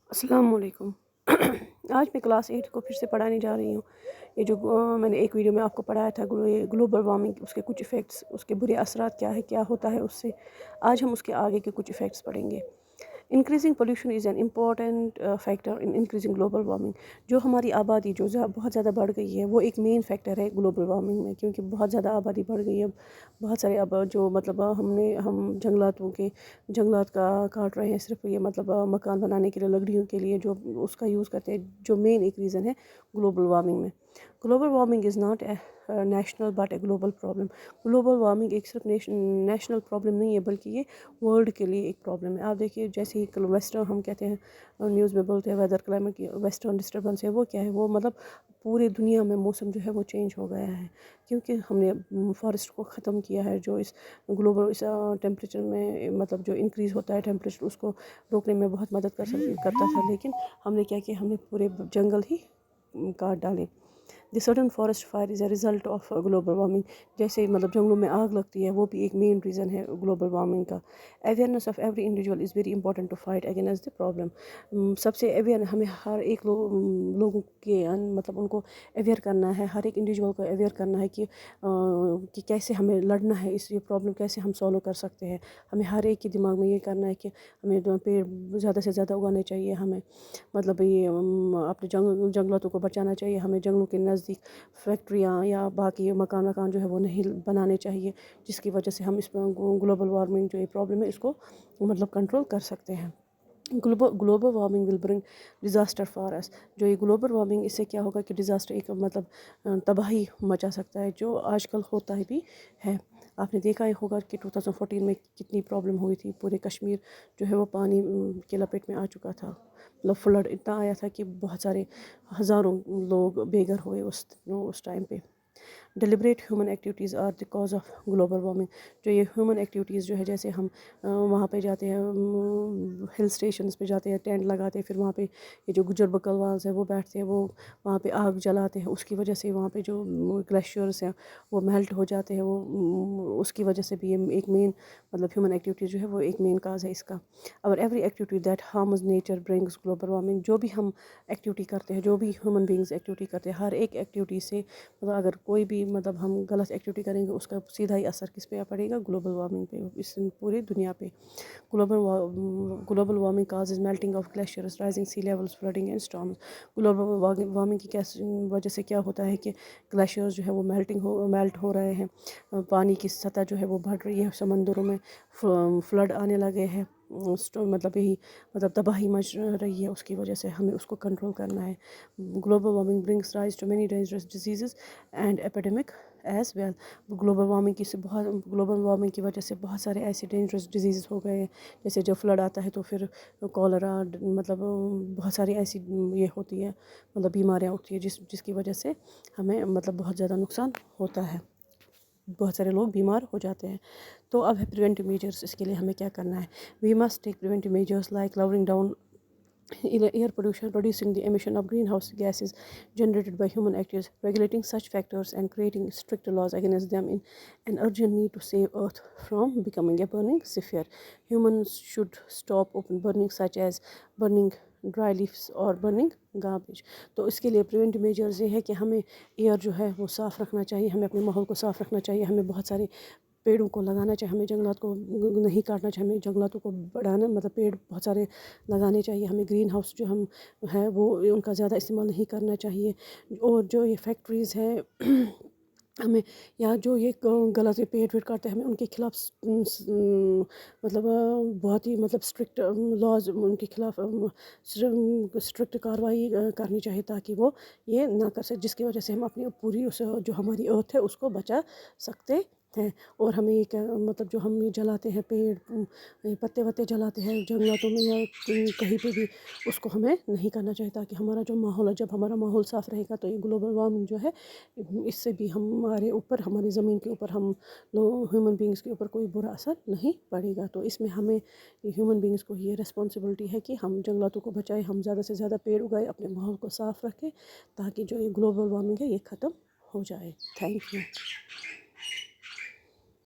अस्सलाम वालेकुम। आज मैं क्लास 8 को फिर से पढ़ाने जा रही हूँ। ये जो मैंने एक वीडियो में आपको पढ़ाया था ये ग्लोबल वार्मिंग, उसके कुछ इफ़ेक्ट्स, उसके बुरे असरात क्या है, क्या होता है उससे। आज हम उसके आगे के कुछ इफ़ेक्ट्स पढ़ेंगे। Increasing pollution is an important factor in increasing global warming. जो हमारी आबादी जो बहुत ज़्यादा बढ़ गई है वो एक मेन फैक्टर है ग्लोबल वार्मिंग में, क्योंकि बहुत ज़्यादा आबादी बढ़ गई है। बहुत सारे अब जो मतलब हम जंगलात का काट रहे हैं, सिर्फ ये मतलब मकान बनाने के लिए, लकड़ियों के लिए जो उसका यूज़ करते हैं, जो मेन एक रीज़न है ग्लोबल वार्मिंग में। Global warming is not a national but a global problem. Global warming एक सिर्फ नेशनल प्रॉब्लम नहीं है, बल्कि ये वर्ल्ड के लिए एक प्रॉब्लम है। आप देखिए, जैसे ही वेस्टर्न हम कहते हैं, न्यूज़ में बोलते हैं वेदर क्लाइमेट की वेस्टर्न डिस्टर्बेंस है, वो क्या है, वो मतलब पूरी दुनिया में मौसम जो है वो चेंज हो गया है, क्योंकि हमने फॉरेस्ट को ख़त्म किया है। जो इस ग्लोबल इस टेम्परेचर में मतलब जो इंक्रीज़ होता है टेम्परेचर, उसको रोकने में बहुत मदद करता था, लेकिन हमने क्या किया, हमने पूरे जंगल ही काट डाले। The sudden forest fire is a result of global warming. जैसे मतलब जंगलों में आग लगती है, वो भी एक मेन रीज़न है ग्लोबल वार्मिंग का। Awareness of every individual is very important to fight against the problem. सबसे अवेयर हमें हर एक लोगों के मतलब उनको अवेयर करना है, हर एक इंडिविजुअल को अवेयर करना है कि कैसे हमें लड़ना है, इस ये प्रॉब्लम कैसे हम सॉल्व कर सकते हैं। हमें हर एक के दिमाग में ये करना है कि हमें पेड़ ज़्यादा से ज़्यादा उगाने चाहिए, हमें मतलब ये अपने जंगलातों को बचाना चाहिए, हमें जंगलों के नज़दीक फैक्ट्रियाँ या बाकी मकान जो है वो नहीं बनाने चाहिए, जिसकी वजह से हम इस ग्लोबल वार्मिंग जो ये प्रॉब्लम है इसको मतलब कंट्रोल कर सकते हैं। Global warming will bring disaster for us. जो ये ग्लोबल वार्मिंग, इससे क्या होगा कि डिज़ास्टर एक मतलब तबाही मचा सकता है, जो आजकल होता है भी है। आपने देखा ही होगा कि 2014 में कितनी प्रॉब्लम हुई थी, पूरे कश्मीर जो है वो पानी के लपेट में आ चुका था। मतलब फ्लड इतना आया था कि बहुत सारे हज़ारों लोग बेघर हुए उस टाइम पे। Deliberate human activities are the cause of global warming. जो ये ह्यूमन एक्टिविटीज़ जो है, जैसे हम वहाँ पे जाते हैं, हिल स्टेशंस पे जाते हैं, टेंट लगाते हैं, फिर वहाँ पे ये जो गुजर बकरवाल्स है वो बैठते हैं, वो वहाँ पे आग जलाते हैं, उसकी वजह से वहाँ पे जो ग्लेशियर्स हैं वो मेल्ट हो जाते हैं, वो उसकी वजह से भी ये एक मेन मतलब ह्यूमन एक्टिविटी जो है वो एक मेन काज है इसका। और every activity that harms nature brings global warming. जो भी हम एक्टिविटी करते हैं, जो भी ह्यूमन बींग्स एक्टिविटी करते हैं, हर एक एक्टिविटी से मतलब अगर कोई भी मतलब हम गलत एक्टिविटी करेंगे, उसका सीधा ही असर किस पे पड़ेगा, ग्लोबल वार्मिंग पे, इस पूरी दुनिया पे। Global warming causes melting of glaciers, rising sea levels, flooding and storms. Global warming की वजह से क्या होता है कि ग्लेशियर्स जो है वो मेल्ट हो रहे हैं, पानी की सतह जो है वो बढ़ रही है, समंदरों में फ्लड आने लगे हैं, मतलब यही मतलब तबाही मच रही है, उसकी वजह से हमें उसको कंट्रोल करना है। Global warming brings rise to many dangerous disease and epidemic as well. Global warming की वजह से बहुत सारे ऐसे डेंजरस डिजीज़ हो गए हैं, जैसे जब फ्लड आता है तो फिर कॉलरा, मतलब बहुत सारी ऐसी ये होती है, मतलब बीमारियाँ होती है जिसकी वजह से हमें मतलब बहुत ज़्यादा नुकसान होता है, बहुत सारे लोग बीमार हो जाते हैं। तो अब है प्रिवेंटिव मेजर्स। इसके लिए हमें क्या करना है? We must take preventive measures like lowering down air pollution, reducing the emission of greenhouse gases generated by human actors, regulating such factors and creating stricter laws against them in an urgent need to save Earth from becoming a burning sphere. Humans should stop open burning such as burning dry leaves और burning garbage. तो इसके लिए preventive measures ये है कि हमें air जो है वो साफ़ रखना चाहिए, हमें अपने माहौल को साफ़ रखना चाहिए, हमें बहुत सारे पेड़ों को लगाना चाहिए, हमें जंगलात को नहीं काटना चाहिए, हमें जंगलातों को बढ़ाना मतलब पेड़ बहुत सारे लगाने चाहिए, हमें ग्रीन हाउस जो हम है वो उनका ज़्यादा इस्तेमाल नहीं करना चाहिए। और जो ये फैक्ट्रीज़ हैं हमें, या जो ये गलत पेड़ वेड़ काटते हैं, हमें उनके खिलाफ मतलब बहुत ही मतलब स्ट्रिक्ट लॉज उनके खिलाफ स्ट्रिक्ट कार्रवाई करनी चाहिए, ताकि वो ये ना कर सके, जिसकी वजह से हम अपनी पूरी उस जो हमारी अर्थ है उसको बचा सकते हैं। और हमें ये क्या मतलब जो हम ये जलाते हैं पेड़ पत्ते वत्ते जलाते हैं जंगलातों में या कहीं पे भी, उसको हमें नहीं करना चाहिए, ताकि हमारा जो माहौल है, जब हमारा माहौल साफ़ रहेगा तो ये ग्लोबल वार्मिंग जो है इससे भी हमारे ऊपर, हमारी ज़मीन के ऊपर, हम लोग ह्यूमन बींग्स के ऊपर कोई बुरा असर नहीं पड़ेगा। तो इसमें हमें ह्यूमन बींग्स को ये रिस्पॉन्सिबिलिटी है कि हम जंगलातों को बचाएं, हम ज़्यादा से ज़्यादा पेड़ उगाएं, अपने माहौल को साफ़ रखें, ताकि जो ये ग्लोबल वार्मिंग है ये ख़त्म हो जाए। Thank you.